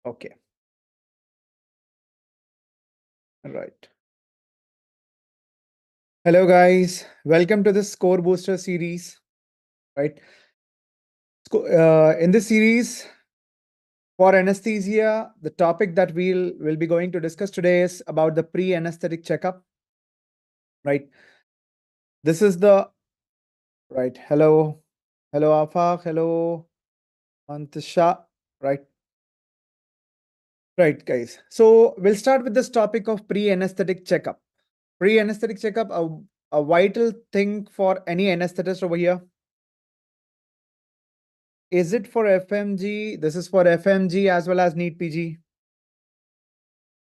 Okay. Right. Hello, guys. Welcome to the Score Booster series. Right. In this series for anesthesia, the topic that will be going to discuss today is about the pre-anesthetic checkup. Right. This is the right. Hello, Afaq. Hello, Antisha. Right. Right, guys. So we'll start with this topic of pre-anesthetic checkup. Pre-anesthetic checkup, a vital thing for any anesthetist over here. Is it for FMG? This is for FMG as well as NEET PG.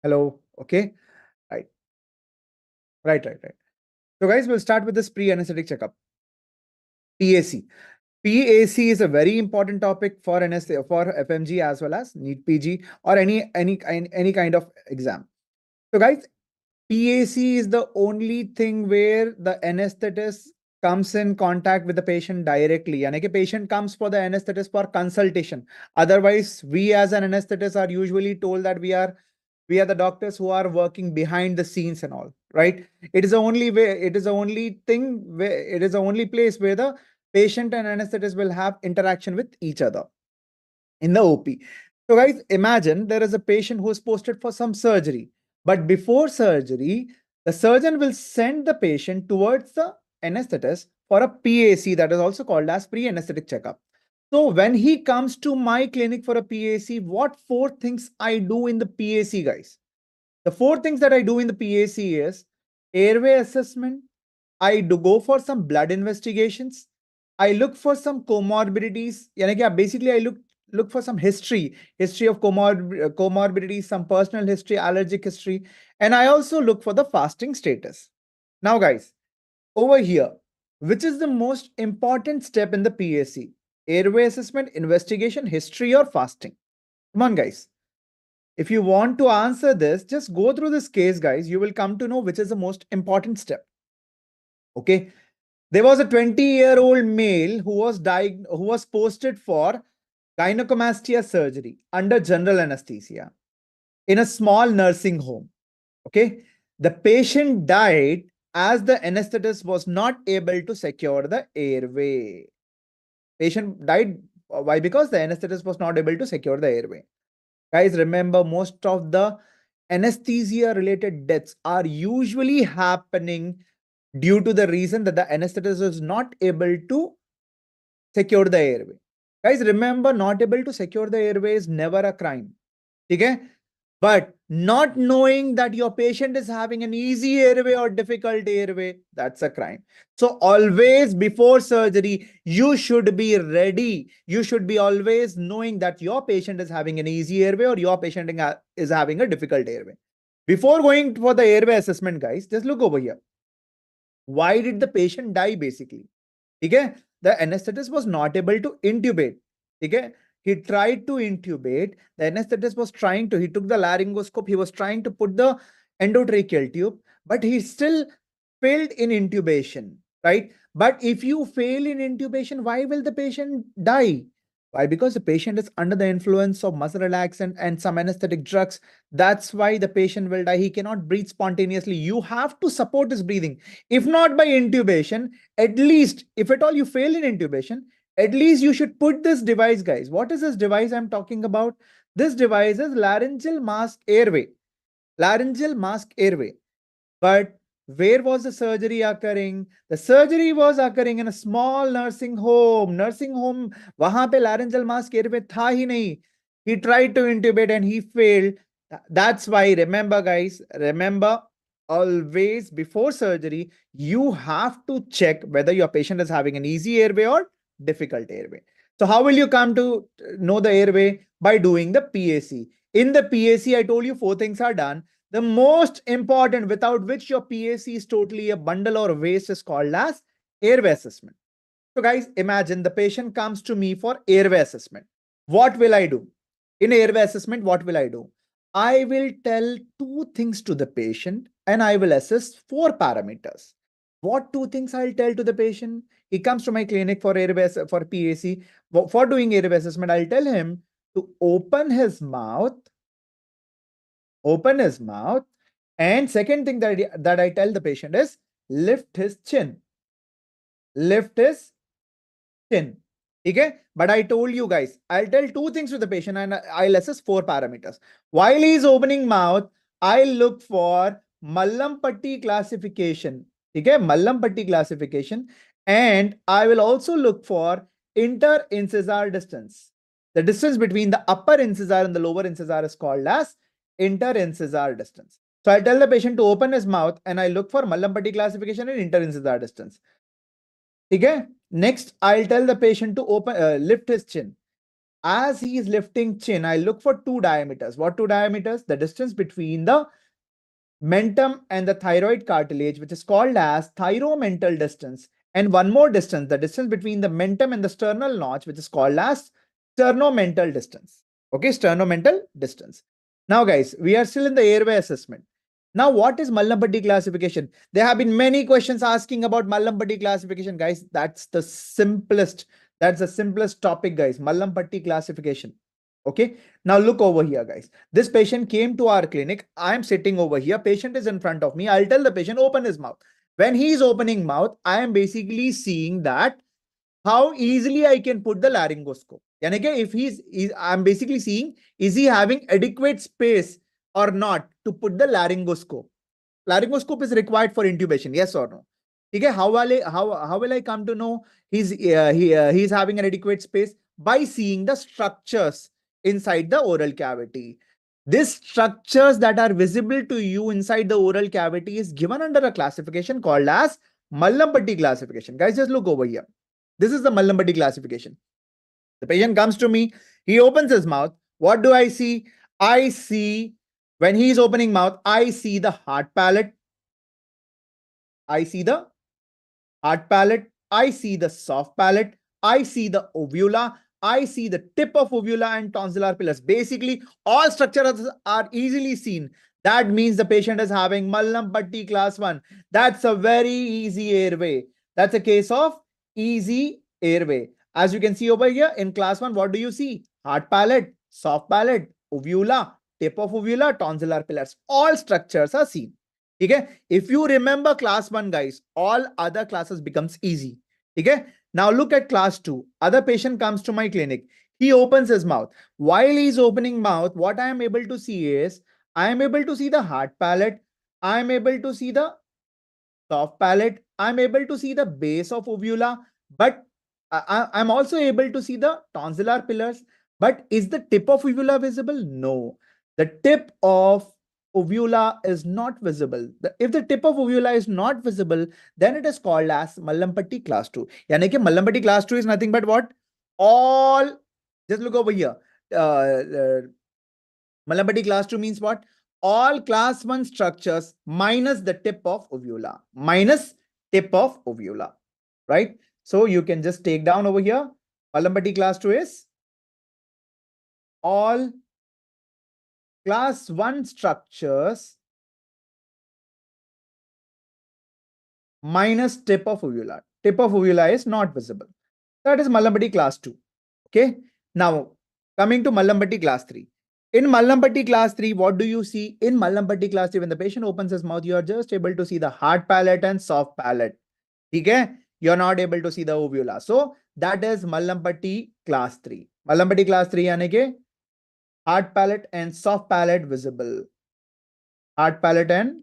Hello. Okay. Right. Right. So, guys, we'll start with this pre-anesthetic checkup. PAC. PAC is a very important topic for for FMG as well as NEET PG or any kind of exam. So, guys, PAC is the only thing where the anesthetist comes in contact with the patient directly. यानी कि patient comes for the anesthetist for consultation. Otherwise, we as an anesthetist are usually told that we are the doctors who are working behind the scenes and all, right? It is the only way, it is the only thing where it is the only place where the patient and anesthetist will have interaction with each other in the OP. So guys, imagine there is a patient who is posted for some surgery, but before surgery, the surgeon will send the patient towards the anesthetist for a PAC, that is also called as pre-anesthetic checkup. So when he comes to my clinic for a PAC, what 4 things I do in the PAC, guys? The 4 things that I do in the PAC is airway assessment. I do go for some blood investigations. I look for some comorbidities. Basically, I look for some history of comorbidities, some personal history, allergic history, and I also look for the fasting status. Now, guys, over here, which is the most important step in the PAC? Airway assessment, investigation, history, or fasting? Come on, guys. If you want to answer this, just go through this case, guys. You will come to know which is the most important step. Okay. There was a 20-year-old male who was posted for gynecomastia surgery under general anesthesia in a small nursing home. Okay. The patient died as the anesthetist was not able to secure the airway. Patient died. Why? Because the anesthetist was not able to secure the airway. Guys, remember, most of the anesthesia related deaths are usually happening due to the reason that the anesthetist is not able to secure the airway. Guys, remember, not able to secure the airway is never a crime. Okay? But not knowing that your patient is having an easy airway or difficult airway, that's a crime. So always before surgery, you should be ready. You should be always knowing that your patient is having an easy airway or your patient is having a difficult airway. Before going for the airway assessment, guys, just look over here. Why did the patient die basically? Okay? The anesthetist was not able to intubate. Okay? He tried to intubate. The anesthetist was trying to, he took the laryngoscope, he was trying to put the endotracheal tube, but he still failed in intubation, right? But if you fail in intubation, why will the patient die? Why? Because the patient is under the influence of muscle relaxant and some anesthetic drugs. That's why the patient will die. He cannot breathe spontaneously. You have to support his breathing. If not by intubation, at least, if at all you fail in intubation, at least you should put this device, guys. What is this device I'm talking about? This device is laryngeal mask airway. Laryngeal mask airway. But where was the surgery occurring? The surgery was occurring in a small nursing home. Nursing home, wahan pe laryngeal mask airway tha hi nahi. He tried to intubate and he failed. That's why, remember, guys, remember, always before surgery, you have to check whether your patient is having an easy airway or difficult airway. So how will you come to know the airway? By doing the PAC. In the PAC, I told you 4 things are done. The most important, without which your PAC is totally a bundle or a waste, is called as airway assessment. So guys, imagine the patient comes to me for airway assessment. What will I do? In airway assessment, what will I do? I will tell 2 things to the patient and I will assess 4 parameters. What 2 things I'll tell to the patient? He comes to my clinic for airway, for PAC. For doing airway assessment, I'll tell him to open his mouth, and second thing that I tell the patient is lift his chin. Lift his chin. Okay? But I told you guys, I'll tell two things to the patient and I'll assess 4 parameters. While he's opening mouth, I'll look for Mallampatti classification. Okay? Mallampatti classification. And I will also look for inter-incisor distance. The distance between the upper incisor and the lower incisor is called as inter-incisor distance. So I tell the patient to open his mouth and I look for Mallampatti classification and inter-incisor distance. Okay? Next, I'll tell the patient to lift his chin. As he is lifting chin, I look for 2 diameters. What 2 diameters? The distance between the mentum and the thyroid cartilage, which is called as thyromental distance. And one more distance, the distance between the mentum and the sternal notch, which is called as sternomental distance. Okay, sternomental distance. Now, guys, we are still in the airway assessment. Now, what is Mallampatti classification? There have been many questions asking about Mallampatti classification, guys. That's the simplest topic, guys. Mallampatti classification. Okay. Now look over here, guys. This patient came to our clinic. I'm sitting over here. Patient is in front of me. I'll tell the patient open his mouth. When he's opening mouth, I am basically seeing that how easily I can put the laryngoscope. Yani if I'm basically seeing, is he having adequate space or not to put the laryngoscope? Laryngoscope is required for intubation, yes or no? Okay, how will I come to know he's having an adequate space? By seeing the structures inside the oral cavity. These structures that are visible to you inside the oral cavity is given under a classification called as Mallampatti classification. Guys, just look over here. This is the Mallampatti classification. The patient comes to me, he opens his mouth. What do I see? I see, when he is opening mouth, I see the hard palate. I see the hard palate. I see the soft palate. I see the uvula. I see the tip of uvula and tonsillar pillars. Basically, all structures are easily seen. That means the patient is having Mallampatti class 1. That's a very easy airway. That's a case of easy airway. As you can see over here in class 1, what do you see? Hard palate, soft palate, uvula, tip of uvula, tonsillar pillars. All structures are seen. Okay? If you remember class 1, guys, all other classes becomes easy. Okay? Now look at class 2. Other patient comes to my clinic. He opens his mouth. While he's opening mouth, what I am able to see is, I am able to see the hard palate. I am able to see the soft palate. I'm able to see the base of uvula, but I'm also able to see the tonsillar pillars. But is the tip of uvula visible? No. The tip of uvula is not visible. If the tip of uvula is not visible, then it is called as Mallampatti class 2. Yani ki Mallampatti class 2 is nothing but what? All, just look over here. Mallampatti class 2 means what? All class 1 structures minus the tip of uvula. Minus tip of uvula. Right? So you can just take down over here. Mallampatti class 2 is all class 1 structures minus tip of uvula. Tip of uvula is not visible. That is Mallampatti class 2. Okay. Now, coming to Mallampatti class 3. In Mallampatti class 3, what do you see? In Mallampatti class 3, when the patient opens his mouth, you are just able to see the hard palate and soft palate. Okay. You're not able to see the uvula. So, that is Mallampatti class 3. Mallampatti class 3 यानी के hard palate and soft palate visible. Hard palate and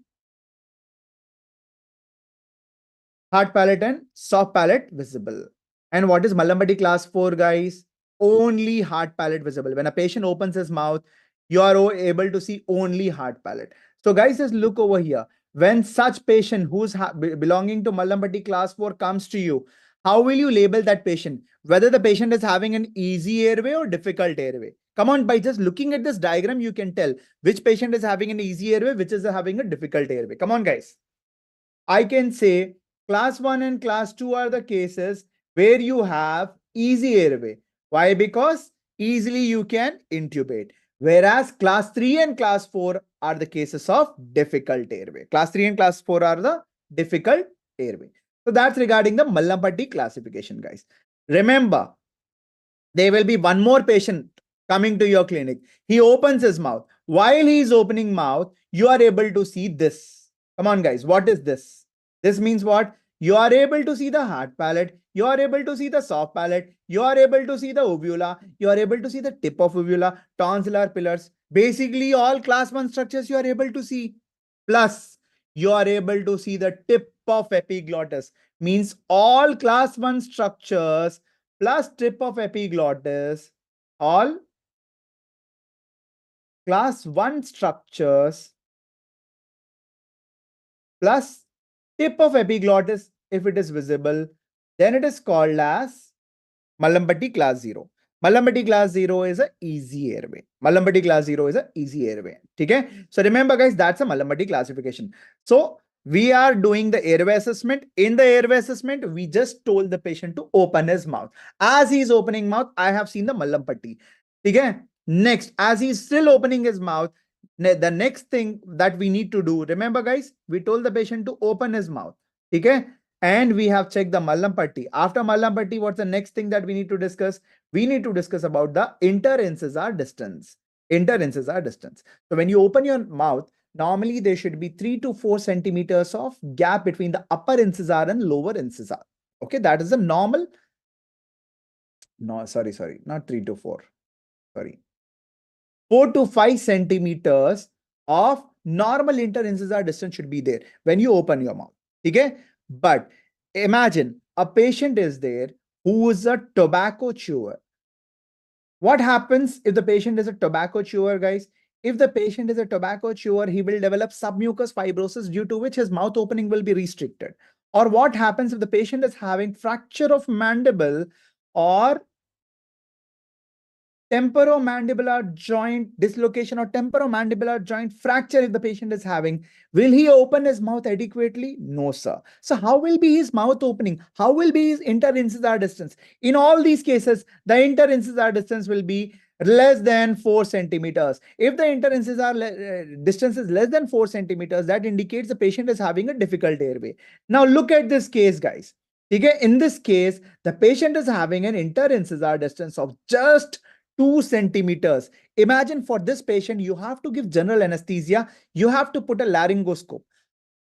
soft palate visible. And what is Mallampatti class 4, guys? Only hard palate visible. When a patient opens his mouth, you are able to see only hard palate. So guys, just look over here. When such patient who's belonging to Mallampatti class 4 comes to you, how will you label that patient? Whether the patient is having an easy airway or difficult airway. Come on, by just looking at this diagram, you can tell which patient is having an easy airway, which is having a difficult airway. Come on, guys. I can say class 1 and class 2 are the cases where you have easy airway. Why? Because easily you can intubate. Whereas class 3 and class 4 are the cases of difficult airway. Class 3 and class 4 are the difficult airway. So that's regarding the Mallampatti classification, guys. Remember, there will be one more patient coming to your clinic. He opens his mouth. While he is opening mouth, you are able to see this. Come on, guys. What is this? This means what? You are able to see the hard palate. You are able to see the soft palate. You are able to see the uvula. You are able to see the tip of uvula, tonsillar pillars. Basically, all class 1 structures you are able to see. Plus, you are able to see the tip of epiglottis. Means all class 1 structures plus tip of epiglottis, all class 1 structures plus tip of epiglottis, if it is visible, then it is called as Mallampati class 0. Mallampati class 0 is an easy airway. Mallampati class 0 is an easy airway. Okay? So remember, guys, that's a Mallampati classification. So we are doing the airway assessment. In the airway assessment, we just told the patient to open his mouth. As he is opening mouth, I have seen the Mallampati. Okay? Next, as he is still opening his mouth, the next thing that we need to do, remember, guys, we told the patient to open his mouth. Okay? And we have checked the Mallampati. After Mallampati, what's the next thing that we need to discuss? We need to discuss about the interincisor distance. Interincisor distance. So when you open your mouth, normally there should be 3 to 4 centimeters of gap between the upper incisor and lower incisor. Okay, that is the normal. No, sorry, not 3 to 4. Sorry. 4 to 5 centimeters of normal interincisor distance should be there when you open your mouth. Okay? But imagine a patient is there who is a tobacco chewer. What happens if the patient is a tobacco chewer, guys? If the patient is a tobacco chewer, he will develop submucous fibrosis due to which his mouth opening will be restricted. Or what happens if the patient is having fracture of mandible or temporomandibular joint dislocation or temporomandibular joint fracture if the patient is having, will he open his mouth adequately? No, sir. So how will be his mouth opening? How will be his interincisor distance? In all these cases, the interincisor distance will be less than 4 centimeters. If the interincisor distance is less than 4 centimeters, that indicates the patient is having a difficult airway. Now look at this case, guys. Okay, in this case, the patient is having an interincisor distance of just 2 centimeters. Imagine for this patient, you have to give general anesthesia. You have to put a laryngoscope.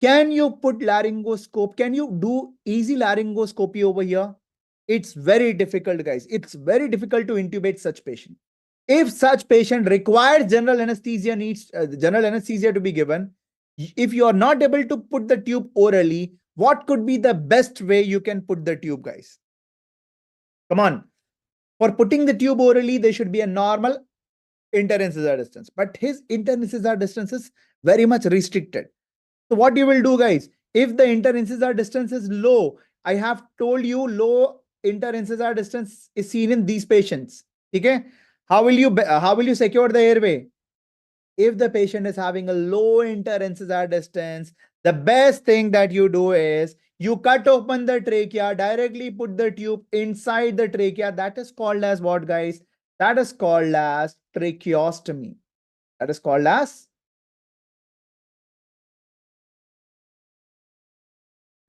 Can you put laryngoscope? Can you do easy laryngoscopy over here? It's very difficult, guys. It's very difficult to intubate such patient. If such patient requires general anesthesia, needs general anesthesia to be given, if you are not able to put the tube orally, what could be the best way you can put the tube, guys? Come on. For putting the tube orally, there should be a normal interincisor distance. But his interincisor distance is very much restricted. So what you will do, guys, if the interincisor distance is low, I have told you low interincisor distance is seen in these patients. Okay? How will you secure the airway? If the patient is having a low interincisor distance, the best thing that you do is you cut open the trachea, directly put the tube inside the trachea. That is called as what, guys? That is called as tracheostomy. That is called as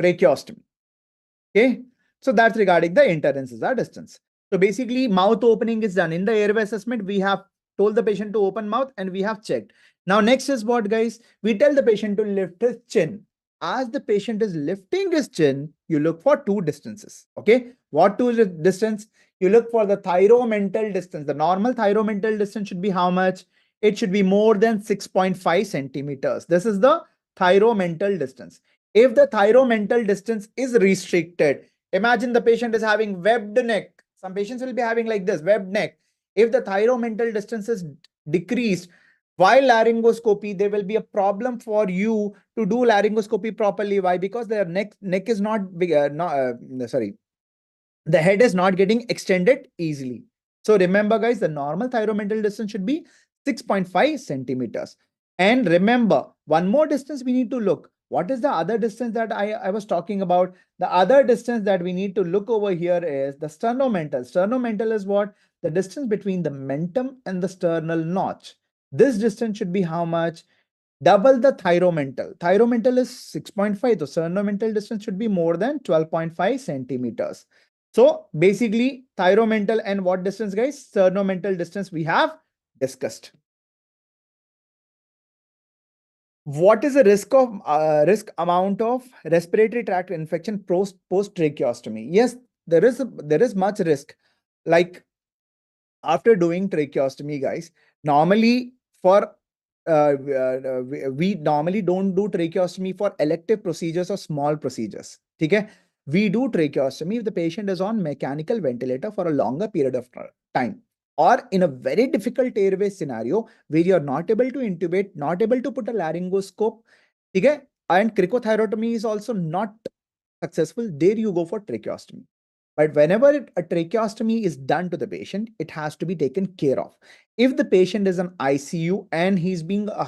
tracheostomy. Okay. So that's regarding the interincisor distance. So basically, mouth opening is done. In the airway assessment, we have told the patient to open mouth and we have checked. Now, next is what, guys? We tell the patient to lift his chin. As the patient is lifting his chin, you look for 2 distances. Okay. What 2 distance? You look for the thyromental distance. The normal thyromental distance should be how much? It should be more than 6.5 centimeters. This is the thyromental distance. If the thyromental distance is restricted, imagine the patient is having webbed neck. Some patients will be having like this, webbed neck. If the thyromental distance is decreased, while laryngoscopy, there will be a problem for you to do laryngoscopy properly. Why? Because their neck is not big, the head is not getting extended easily. So remember, guys, the normal thyromental distance should be 6.5 centimeters. And remember, one more distance we need to look. What is the other distance that I was talking about? The other distance that we need to look over here is the sternomental. Sternomental is what? The distance between the mentum and the sternal notch. This distance should be how much? Double the thyromental. Thyromental is 6.5. The sternomental distance should be more than 12.5 centimeters. So basically thyromental and what distance, guys? Sternomental distance we have discussed. What is the risk amount of respiratory tract infection post tracheostomy? Yes, there is much risk. Like after doing tracheostomy, guys, normally for we normally don't do tracheostomy for elective procedures or small procedures. Okay, we do tracheostomy if the patient is on mechanical ventilator for a longer period of time, or in a very difficult airway scenario where you're not able to intubate, not able to put a laryngoscope. Okay, and cricothyrotomy is also not successful. There you go for tracheostomy. But whenever a tracheostomy is done to the patient, it has to be taken care of. If the patient is an ICU and he's being a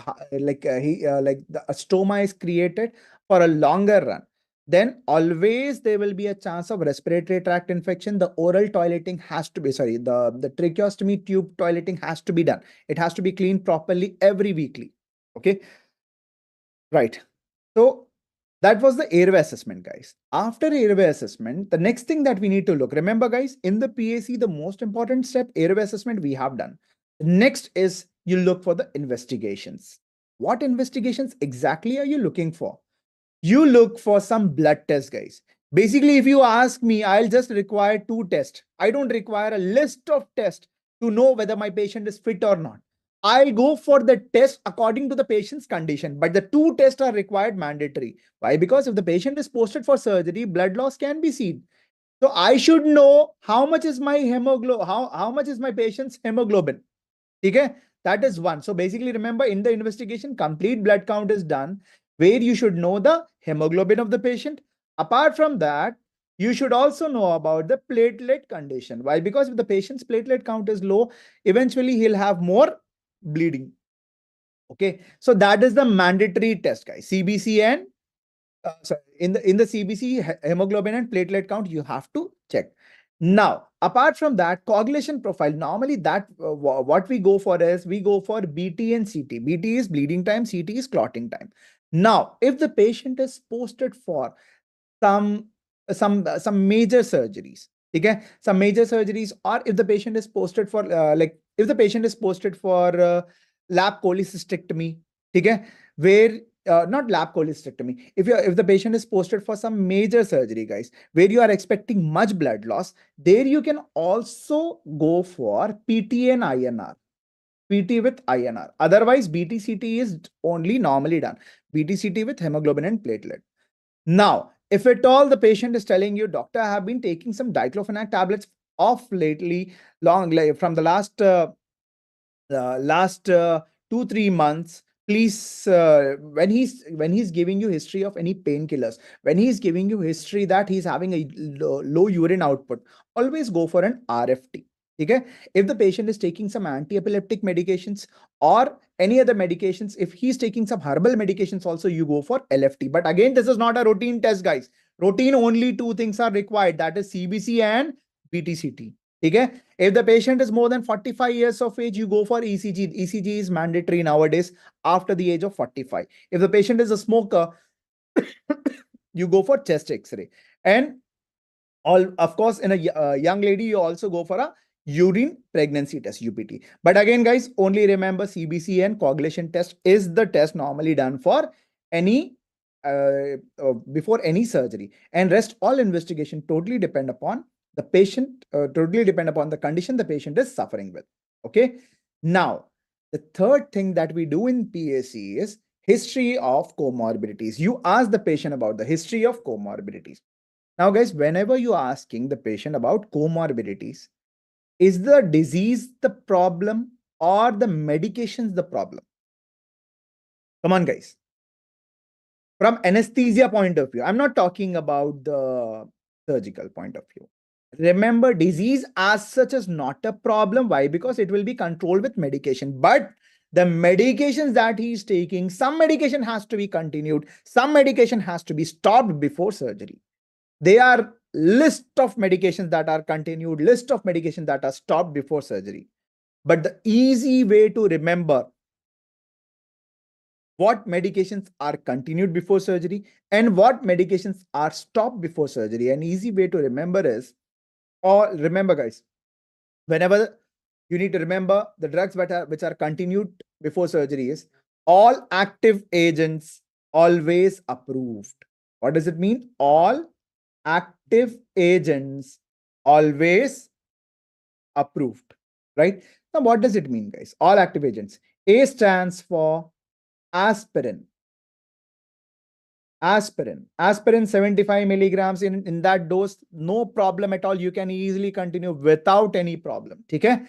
stoma is created for a longer run, then always there will be a chance of respiratory tract infection. The oral toileting has to be, sorry, the tracheostomy tube toileting has to be done. It has to be cleaned properly every weekly. Okay, right. So that was the airway assessment, guys. After airway assessment, the next thing that we need to look, remember, guys, in the PAC, the most important step, airway assessment, we have done. Next is you look for the investigations. What investigations exactly are you looking for? You look for some blood tests, guys. Basically, if you ask me, I'll just require 2 tests. I don't require a list of tests to know whether my patient is fit or not. I'll go for the test according to the patient's condition, but the 2 tests are required mandatory. Why? Because if the patient is posted for surgery, blood loss can be seen. So I should know how much is my hemoglobin, how much is my patient's hemoglobin. Okay, that is one. So basically, remember, in the investigation, complete blood count is done where you should know the hemoglobin of the patient. Apart from that, you should also know about the platelet condition. Why? Because if the patient's platelet count is low, eventually he'll have more bleeding. Okay, so that is the mandatory test, guys. CBC and sorry, in the CBC, hemoglobin and platelet count you have to check. Now, apart from that, coagulation profile. Normally, that what we go for is we go for BT and CT. BT is bleeding time, CT is clotting time. Now, if the patient is posted for some some major surgeries, okay, some major surgeries, or if the patient is posted for if the patient is posted for lap cholecystectomy, okay, where not lap cholecystectomy, if the patient is posted for some major surgery, guys, where you are expecting much blood loss, there you can also go for PT and INR. PT with INR. Otherwise, BTCT is only normally done. BTCT with hemoglobin and platelet. Now, if at all the patient is telling you, doctor, I have been taking some diclofenac tablets off lately, long like from the last 2-3 months, please, when he's giving you history of any painkillers, when he's giving you history that he's having a low urine output, always go for an RFT. Okay, if the patient is taking some anti-epileptic medications or any other medications, if he's taking some herbal medications also, you go for LFT. But again, this is not a routine test, guys. Routine, only 2 things are required, that is CBC and BTCT. Okay, if the patient is more than 45 years of age, you go for ECG. ECG is mandatory nowadays after the age of 45. If the patient is a smoker, you go for chest X-ray. And all, of course, in a young lady, you also go for a urine pregnancy test, UPT. But again, guys, only remember CBC and coagulation test is the test normally done for any before any surgery, and rest all investigation totally depend upon the patient, totally depend upon the condition the patient is suffering with. Okay, now the third thing that we do in PAC is history of comorbidities. You ask the patient about the history of comorbidities. Now, guys, whenever you're asking the patient about comorbidities, is the disease the problem or the medications the problem? Come on, guys. From anesthesia point of view, I'm not talking about the surgical point of view. Remember, disease as such is not a problem. Why? Because it will be controlled with medication. But the medications that he's taking, some medication has to be continued, some medication has to be stopped before surgery. They are list of medications that are continued, list of medications that are stopped before surgery. But the easy way to remember what medications are continued before surgery and what medications are stopped before surgery, an easy way to remember is Or remember, guys, whenever you need to remember the drugs which are continued before surgery is all active agents always approved. What does it mean? All active agents always approved, right? Now, what does it mean, guys? All active agents. A stands for aspirin. Aspirin 75 milligrams in that dose, no problem at all. You can easily continue without any problem. Okay.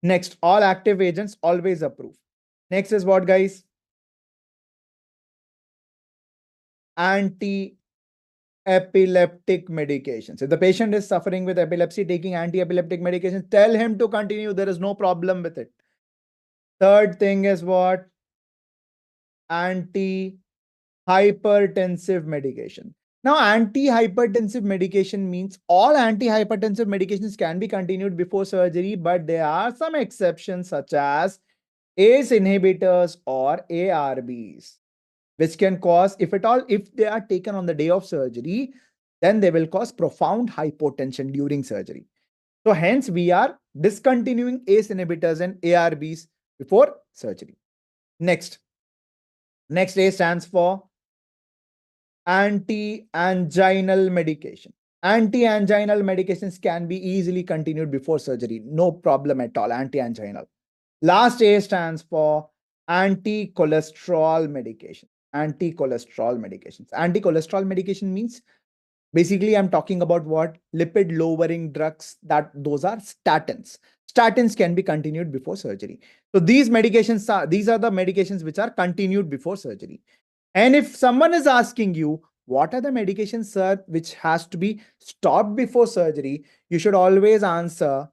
Next, all active agents always approved. Next is what, guys? Anti-epileptic medications. If the patient is suffering with epilepsy, taking anti-epileptic medications, tell him to continue. There is no problem with it. Third thing is what? Anti-hypertensive medication. Now, anti-hypertensive medication means all anti-hypertensive medications can be continued before surgery, but there are some exceptions such as ACE inhibitors or ARBs, which can cause, if at all, if they are taken on the day of surgery, then they will cause profound hypotension during surgery. So hence, we are discontinuing ACE inhibitors and ARBs before surgery. Next A stands for anti-anginal medication. Anti-anginal medications can be easily continued before surgery. No problem at all. Anti-anginal. Last A stands for anti-cholesterol medication. Anti-cholesterol medications. Anti-cholesterol medication means basically I'm talking about what? Lipid lowering drugs, that those are statins. Statins can be continued before surgery. So these medications are, these are the medications which are continued before surgery. And if someone is asking you, what are the medications, sir, which has to be stopped before surgery? You should always answer,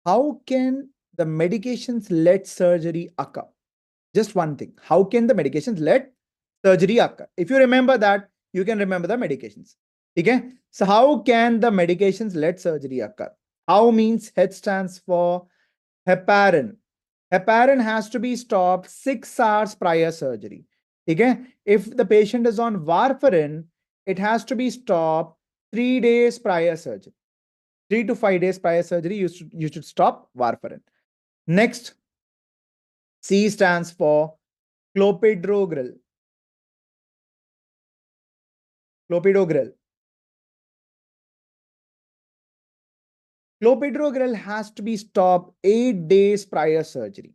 how can the medications let surgery occur? Just one thing. How can the medications let surgery occur? If you remember that, you can remember the medications. Okay? So how can the medications let surgery occur? How means H stands for heparin. Heparin has to be stopped 6 hours prior surgery. Okay? If the patient is on warfarin, it has to be stopped 3 days prior surgery. 3 to 5 days prior surgery, you should stop warfarin. Next, C stands for clopidogrel. Clopidogrel. Clopidogrel has to be stopped 8 days prior surgery.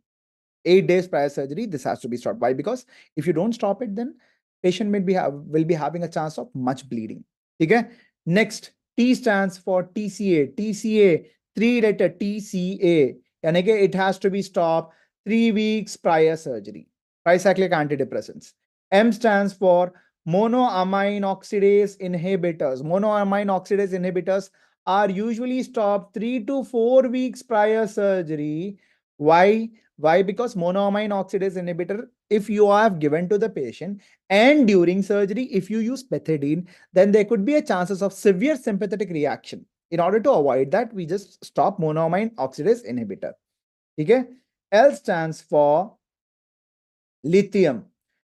8 days prior surgery, this has to be stopped. Why? Because if you don't stop it, then patient will be having a chance of much bleeding. Okay? Next, T stands for TCA. TCA, 3-letter TCA. And again, it has to be stopped 3 weeks prior surgery. Tricyclic antidepressants. M stands for monoamine oxidase inhibitors. Monoamine oxidase inhibitors are usually stopped 3 to 4 weeks prior surgery. Why? Why? Because monoamine oxidase inhibitor, if you have given to the patient and during surgery, if you use pethidine, then there could be a chances of severe sympathetic reaction. In order to avoid that, we just stop monoamine oxidase inhibitor. Okay? L stands for lithium.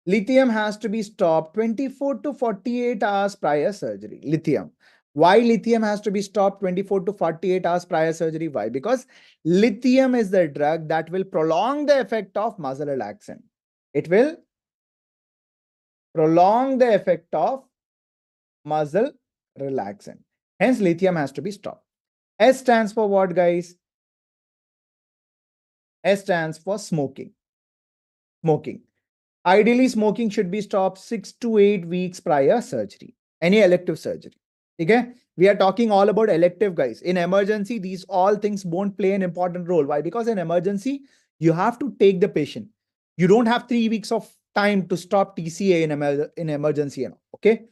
Lithium has to be stopped 24 to 48 hours prior surgery. Lithium. Why lithium has to be stopped 24 to 48 hours prior surgery? Why? Because lithium is the drug that will prolong the effect of muscle relaxant. It will prolong the effect of muscle relaxant. Hence, lithium has to be stopped. S stands for what, guys? S stands for smoking. Smoking. Ideally, smoking should be stopped 6 to 8 weeks prior surgery. Any elective surgery. Okay? We are talking all about elective, guys. In emergency, these all things won't play an important role. Why? Because in emergency, you have to take the patient. You don't have 3 weeks of time to stop TCA in emergency. Okay?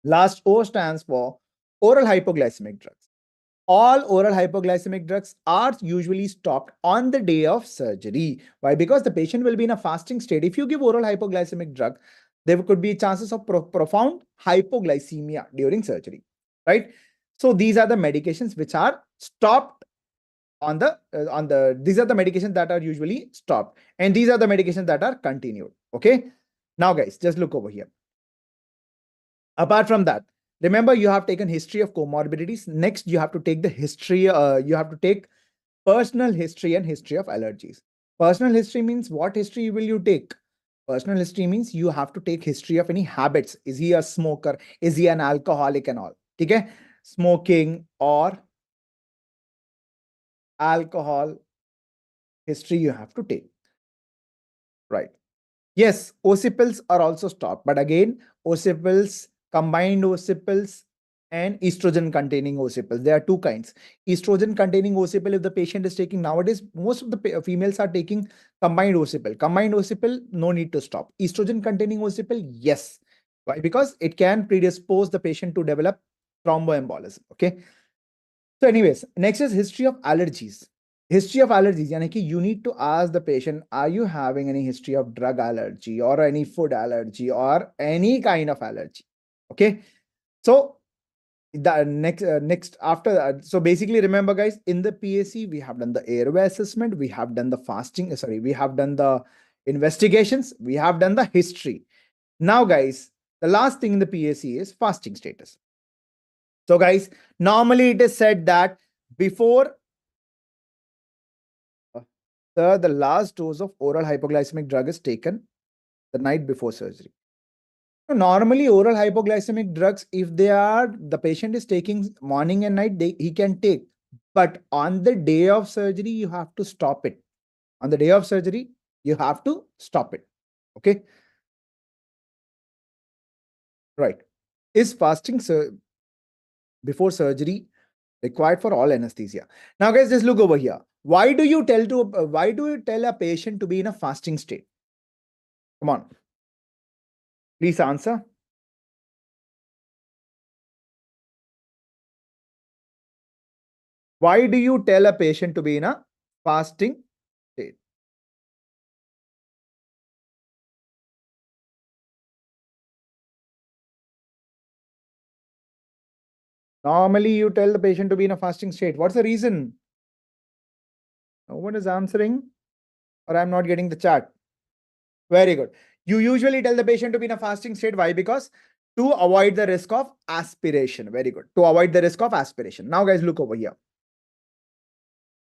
Last O stands for oral hypoglycemic drugs. All oral hypoglycemic drugs are usually stopped on the day of surgery. Why? Because the patient will be in a fasting state. If you give oral hypoglycemic drug, there could be chances of profound hypoglycemia during surgery, right? So these are the medications which are stopped these are the medications that are usually stopped, and these are the medications that are continued. Okay. Now, guys, just look over here. Apart from that, Remember, you have taken history of comorbidities. Next, you have to take the history, you have to take personal history and history of allergies. Personal history means what history will you take? Personal history means you have to take history of any habits. Is he a smoker? Is he an alcoholic and all? Okay? Smoking or alcohol history you have to take. Right. Yes, occipils are also stopped. But again, occipils, combined occipils and estrogen containing occipils. There are two kinds. Estrogen containing occipil, if the patient is taking nowadays, most of the females are taking combined occipil. Combined occipil, no need to stop. Estrogen containing occipil, yes. Why? Because it can predispose the patient to develop thromboembolism. Okay. So anyways, next is history of allergies. History of allergies, yani ki you need to ask the patient, are you having any history of drug allergy or any food allergy or any kind of allergy? Okay. So the next after that, so basically remember guys, in the PAC, we have done the airway assessment, we have done the fasting, we have done the investigations, we have done the history. Now guys, the last thing in the PAC is fasting status. So guys, normally it is said that before the last dose of oral hypoglycemic drug is taken the night before surgery. So normally oral hypoglycemic drugs, if the patient is taking morning and night, he can take. But on the day of surgery, you have to stop it. On the day of surgery, you have to stop it. Okay. Right. Is fasting before surgery required for all anesthesia? Now, guys, just look over here. Why do you tell a patient to be in a fasting state? Come on. Please answer. Why do you tell a patient to be in a fasting state? Normally, you tell the patient to be in a fasting state. What's the reason? No one is answering, or I'm not getting the chat. Very good. You usually tell the patient to be in a fasting state. Why? Because to avoid the risk of aspiration. Very good. To avoid the risk of aspiration. Now, guys, look over here.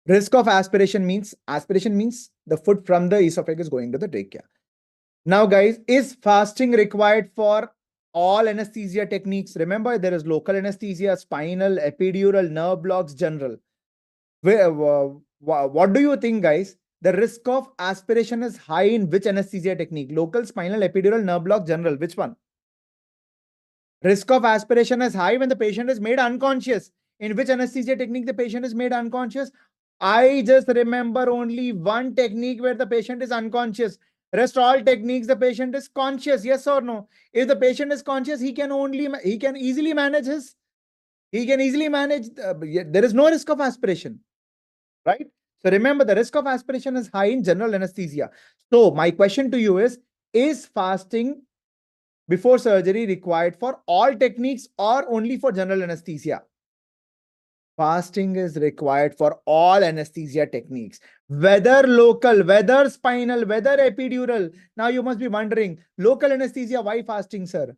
Risk of aspiration means the food from the esophagus going to the trachea. Now, guys, is fasting required for all anesthesia techniques? Remember, there is local anesthesia, spinal, epidural, nerve blocks, general. What do you think, guys? The risk of aspiration is high in which anesthesia technique? Local, spinal, epidural, nerve block, general. Which one? Risk of aspiration is high when the patient is made unconscious. In which anesthesia technique the patient is made unconscious? I just remember only one technique where the patient is unconscious. Rest all techniques, the patient is conscious. Yes or no? If the patient is conscious, he can easily manage there is no risk of aspiration, right? So remember, the risk of aspiration is high in general anesthesia. So my question to you is fasting before surgery required for all techniques or only for general anesthesia? Fasting is required for all anesthesia techniques, whether local, whether spinal, whether epidural. Now you must be wondering, local anesthesia, why fasting, sir?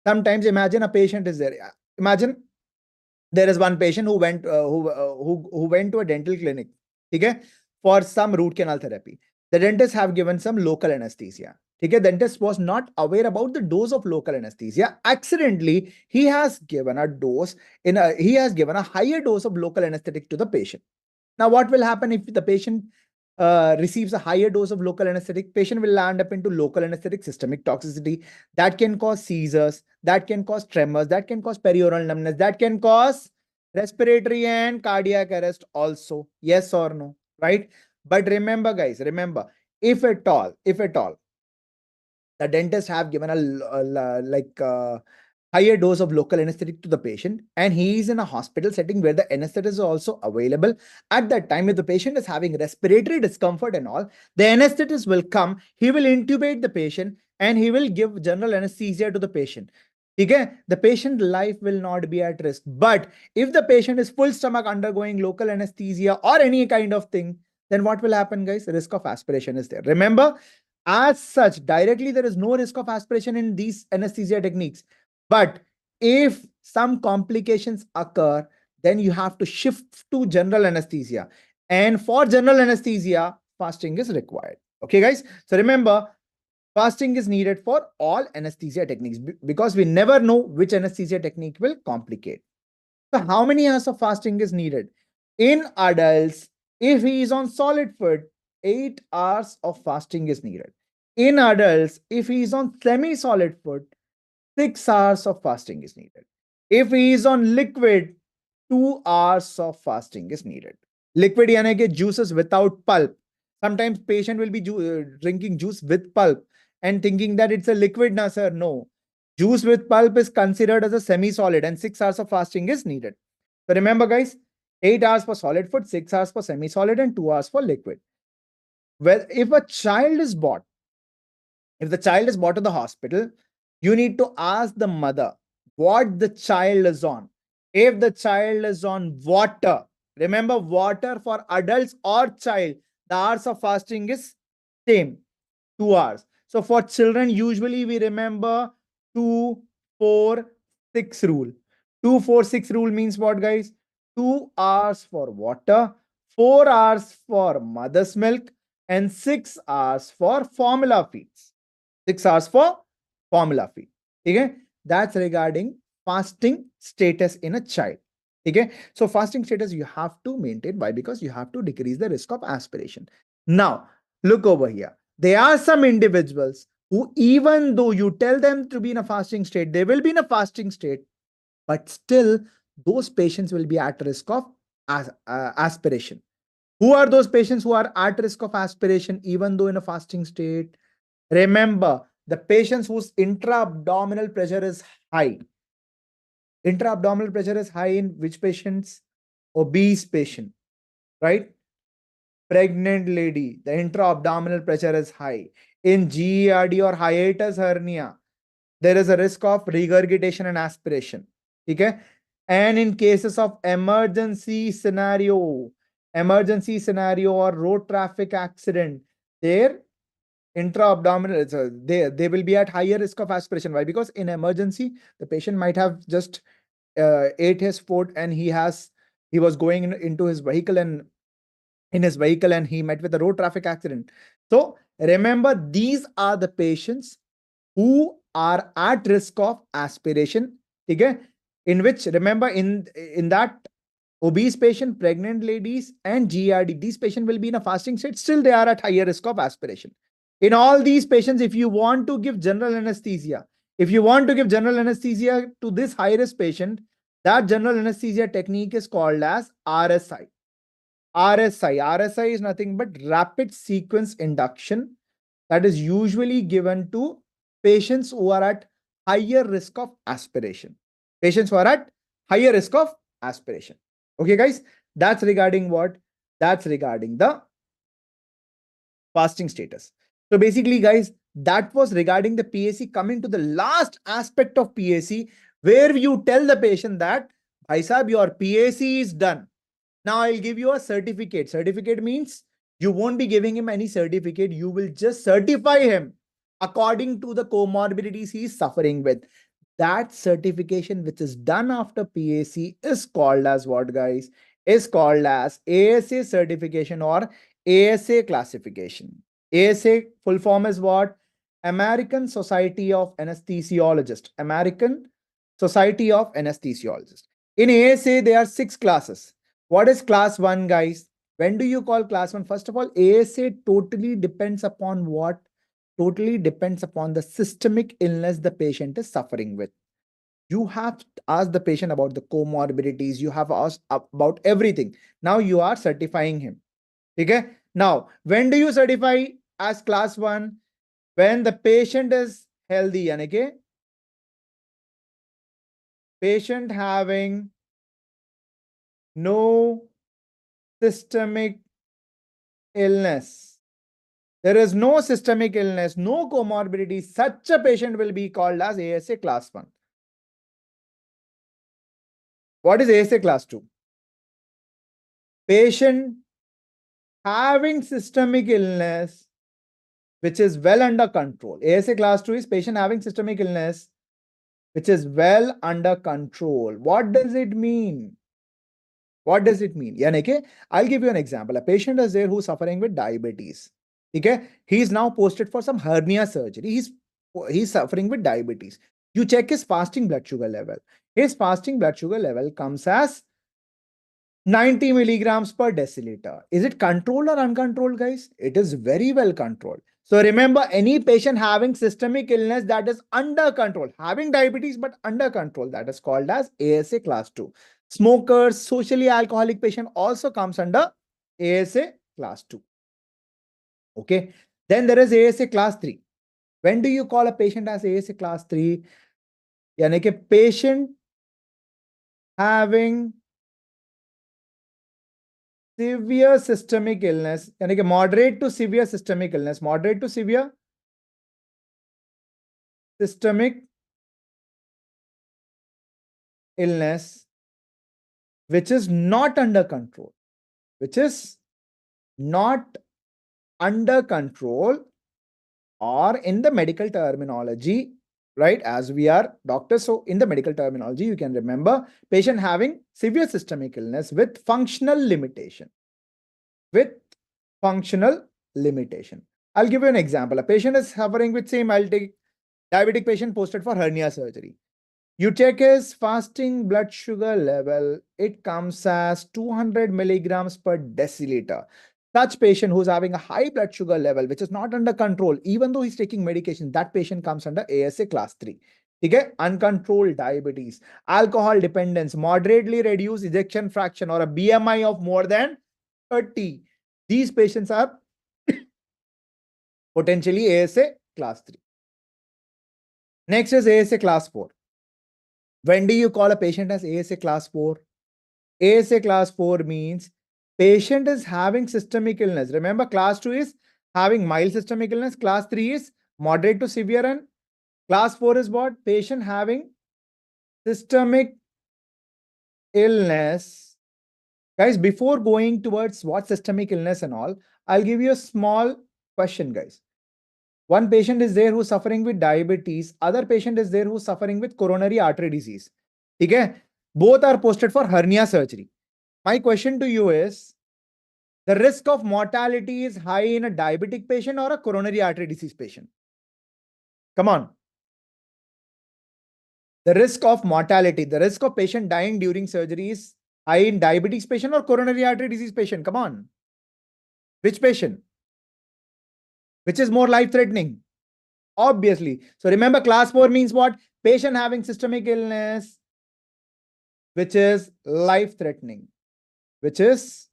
Sometimes imagine a patient is there. Imagine there is one patient who went to a dental clinic, okay, for some root canal therapy. The dentist have given some local anesthesia. Okay, dentist was not aware about the dose of local anesthesia. Accidentally, he has given a higher dose of local anesthetic to the patient. Now, what will happen if the patient receives a higher dose of local anesthetic? Patient will land up into local anesthetic systemic toxicity that can cause seizures, that can cause tremors, that can cause perioral numbness, that can cause respiratory and cardiac arrest also. Yes or no? Right? But remember, guys, if at all, the dentist have given a higher dose of local anesthetic to the patient, and he is in a hospital setting where the anesthetic is also available. At that time, if the patient is having respiratory discomfort and all, the anesthetist will come, he will intubate the patient, and he will give general anesthesia to the patient. Okay? The patient life will not be at risk. But if the patient is full stomach undergoing local anesthesia or any kind of thing, then what will happen, guys? The risk of aspiration is there. Remember, as such, directly there is no risk of aspiration in these anesthesia techniques. But if some complications occur, then you have to shift to general anesthesia. And for general anesthesia, fasting is required. Okay, guys. So remember, fasting is needed for all anesthesia techniques because we never know which anesthesia technique will complicate. So how many hours of fasting is needed? In adults, if he is on solid food, 8 hours of fasting is needed. In adults, if he is on semi-solid food, 6 hours of fasting is needed. If he is on liquid, 2 hours of fasting is needed. Liquid यानी कि juices without pulp. Sometimes patient will be drinking juice with pulp and thinking that it's a liquid. Na sir, no. Juice with pulp is considered as a semi-solid and 6 hours of fasting is needed. So remember guys, 8 hours for solid food, 6 hours for semi-solid and 2 hours for liquid. Well, if a child is brought, if the child is brought to the hospital, you need to ask the mother what the child is on. If the child is on water, remember water for adults or child, the hours of fasting is same, 2 hours. So for children, usually we remember 2, 4, 6 rule. 2, 4, 6 rule means what, guys? 2 hours for water, 4 hours for mother's milk, and 6 hours for formula feeds. 6 hours for formula feed. Okay? That's regarding fasting status in a child. Okay? So fasting status you have to maintain. Why? Because you have to decrease the risk of aspiration. Now, look over here. There are some individuals who, even though you tell them to be in a fasting state, they will be in a fasting state, but still those patients will be at risk of aspiration. Who are those patients who are at risk of aspiration even though in a fasting state? Remember, the patients whose intra-abdominal pressure is high. Intra-abdominal pressure is high in which patients? Obese patient, right? Pregnant lady, the intra-abdominal pressure is high. In GERD or hiatus hernia, there is a risk of regurgitation and aspiration. Okay? And in cases of emergency scenario or road traffic accident, their intra-abdominal, they will be at higher risk of aspiration. Why? Because in emergency, the patient might have just ate his food and he was going into his vehicle and he met with a road traffic accident. So remember, these are the patients who are at risk of aspiration. Okay? In which, remember, in that obese patient, pregnant ladies, and GERD, these patients will be in a fasting state. Still, they are at higher risk of aspiration. In all these patients, if you want to give general anesthesia, to this high-risk patient, that general anesthesia technique is called as RSI. RSI is nothing but rapid sequence induction, that is usually given to patients who are at higher risk of aspiration. Patients who are at higher risk of aspiration. Okay, guys, that's regarding what? That's regarding the fasting status. So basically, guys, that was regarding the PAC. Coming to the last aspect of PAC, where you tell the patient that, Bhai Sahab, your PAC is done. Now I'll give you a certificate. Certificate means you won't be giving him any certificate. You will just certify him according to the comorbidities he is suffering with. That certification which is done after PAC is called as what, guys? Is called as ASA certification or ASA classification. ASA full form is what? American Society of Anesthesiologists. American Society of Anesthesiologists. In ASA, there are 6 classes. What is class 1, guys? When do you call class 1? First of all, ASA totally depends upon what? Totally depends upon the systemic illness the patient is suffering with. You have asked the patient about the comorbidities. You have asked about everything. Now you are certifying him. Okay? Now, when do you certify as class 1? When the patient is healthy. Okay? Patient having no systemic illness. There is no systemic illness, no comorbidity. Such a patient will be called as ASA class 1. What is ASA class 2? Patient having systemic illness which is well under control. ASA class 2 is patient having systemic illness which is well under control. What does it mean? What does it mean? I'll give you an example. A patient is there who's suffering with diabetes. Okay, he's now posted for some hernia surgery. He's suffering with diabetes. You check his fasting blood sugar level. His fasting blood sugar level comes as 90 milligrams per deciliter. Is it controlled or uncontrolled, guys? It is very well controlled. So remember, any patient having systemic illness that is under control, having diabetes but under control, that is called as ASA class 2. Smokers, socially alcoholic patient also comes under ASA class 2. Okay. Then there is ASA class 3. When do you call a patient as ASA class 3? यानी कि patient having severe systemic illness, यानी कि moderate to severe systemic illness, moderate to severe systemic illness, which is not under control, which is not under control, or in the medical terminology, right? As we are doctors, so in the medical terminology, you can remember patient having severe systemic illness with functional limitation. With functional limitation. I'll give you an example. A patient is suffering with same diabetic patient posted for hernia surgery. You check his fasting blood sugar level, it comes as 200 milligrams per deciliter. Such patient who's having a high blood sugar level, which is not under control, even though he's taking medication, that patient comes under ASA class 3. Okay? Uncontrolled diabetes, alcohol dependence, moderately reduced ejection fraction, or a BMI of more than 30. These patients are potentially ASA class 3. Next is ASA class 4. When do you call a patient as ASA class 4? ASA class 4 means patient is having systemic illness. Remember, class 2 is having mild systemic illness. Class 3 is moderate to severe. And class 4 is what? Patient having systemic illness. Guys, before going towards what systemic illness and all, I'll give you a small question, guys. One patient is there who's suffering with diabetes. Other patient is there who's suffering with coronary artery disease. Okay? Both are posted for hernia surgery. My question to you is, the risk of mortality is high in a diabetic patient or a coronary artery disease patient? Come on. The risk of mortality, the risk of patient dying during surgery is high in diabetes patient or coronary artery disease patient? Come on. Which patient? Which is more life-threatening? Obviously. So remember, class 4 means what? Patient having systemic illness, which is life-threatening. Which is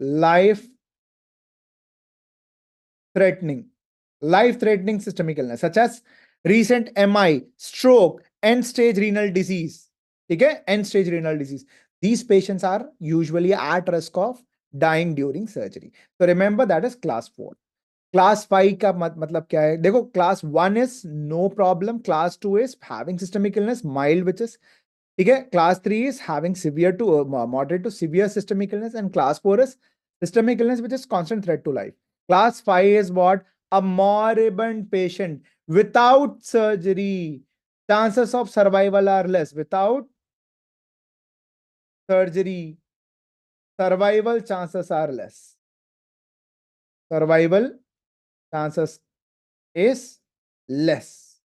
life-threatening. Life-threatening systemic illness, such as recent MI, stroke, end-stage renal disease. Okay? End-stage renal disease. These patients are usually at risk of dying during surgery. So remember, that is class 4. Class 5 का मतलब क्या है? देखो, class 1 is no problem. Class 2 is having systemic illness, mild, which is, okay? Class 3 is having severe to moderate to severe systemic illness, and class 4 is systemic illness, which is constant threat to life. Class 5 is what? A moribund patient without surgery. Chances of survival are less. Without surgery, survival chances are less. Survival chances is less.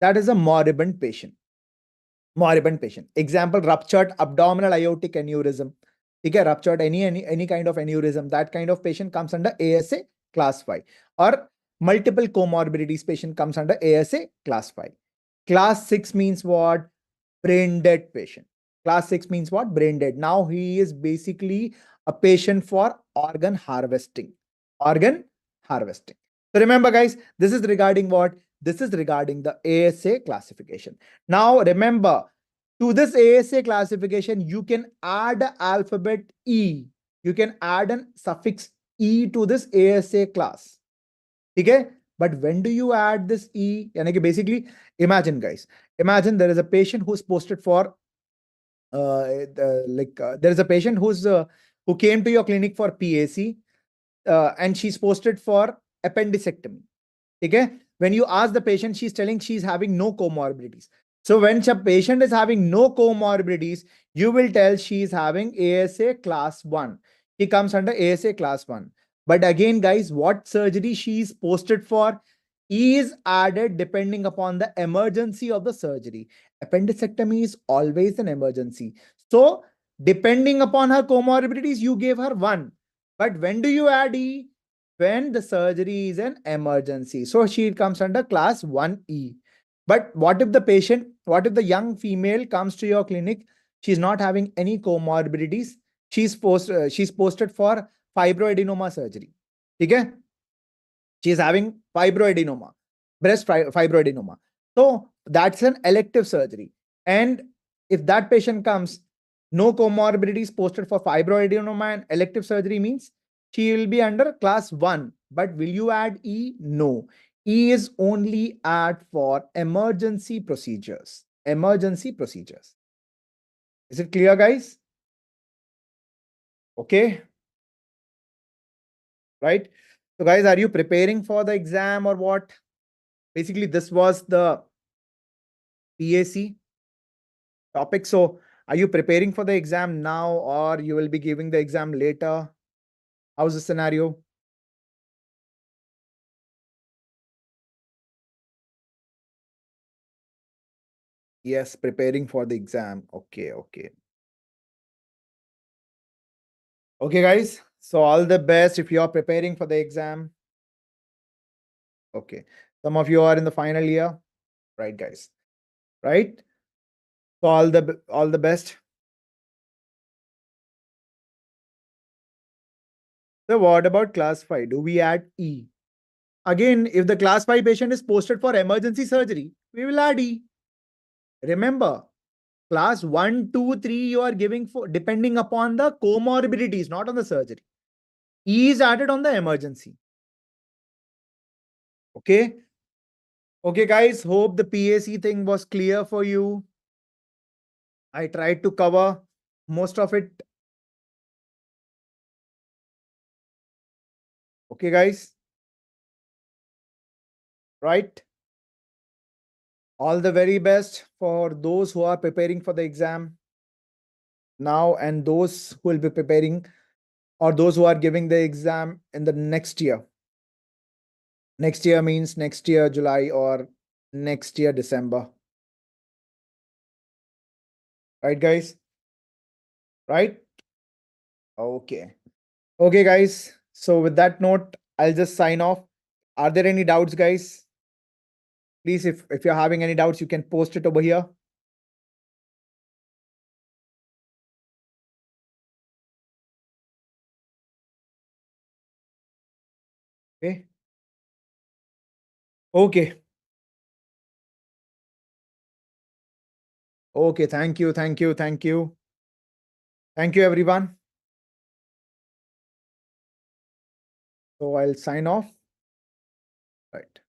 That is a moribund patient. Moribund patient. Example, ruptured abdominal aortic aneurysm. Okay, ruptured any kind of aneurysm. That kind of patient comes under ASA class 5. Or multiple comorbidities patient comes under ASA class 5. Class 6 means what? Brain dead patient. Class 6 means what? Brain dead. Now he is basically a patient for organ harvesting. Organ harvesting. So remember, guys, this is regarding what? This is regarding the ASA classification. Now remember, to this ASA classification, you can add alphabet E. You can add a suffix E to this ASA class. Okay? But when do you add this E? Basically, imagine, guys. Imagine there is a patient who's posted for there is a patient who came to your clinic for PAC, and she's posted for appendicectomy. Okay? When you ask the patient, she's telling she's having no comorbidities. So when a patient is having no comorbidities, you will tell she is having ASA class 1. He comes under ASA class 1. But again, guys, what surgery she is posted for is added depending upon the emergency of the surgery. Appendicectomy is always an emergency. So depending upon her comorbidities, you gave her 1. But when do you add E? When the surgery is an emergency. So she comes under class 1E. But what if the young female comes to your clinic, she's not having any comorbidities, she's posted for fibroadenoma surgery. Okay? She is having fibroadenoma, fibroadenoma. So that's an elective surgery. And if that patient comes, no comorbidities posted for fibroadenoma and elective surgery means she will be under class 1. But will you add E? No. E is only add for emergency procedures. Emergency procedures. Is it clear, guys? Okay. Right. So, guys, are you preparing for the exam or what? Basically, this was the PAC topic. So, are you preparing for the exam now or you will be giving the exam later? How's the scenario? Yes, preparing for the exam. Okay, okay. Okay, guys. So, all the best if you are preparing for the exam. Okay. Some of you are in the final year. Right, guys. Right? So, all the best. So, what about class 5? Do we add E? Again, if the class 5 patient is posted for emergency surgery, we will add E. Remember, class 1, 2, 3, you are giving for depending upon the comorbidities, not on the surgery. E is added on the emergency. Okay. Okay, guys. Hope the PAC thing was clear for you. I tried to cover most of it. Okay, guys. Right. All the very best for those who are preparing for the exam now and those who will be preparing or those who are giving the exam in the next year. Next year means next year, July or next year, December. Right, guys? Right? Okay. Okay, guys. So with that note, I'll just sign off. Are there any doubts, guys? Please, if you're having any doubts, you can post it over here. Okay. Okay. Okay. Thank you. Thank you. Thank you. Thank you, everyone. So I'll sign off. Right.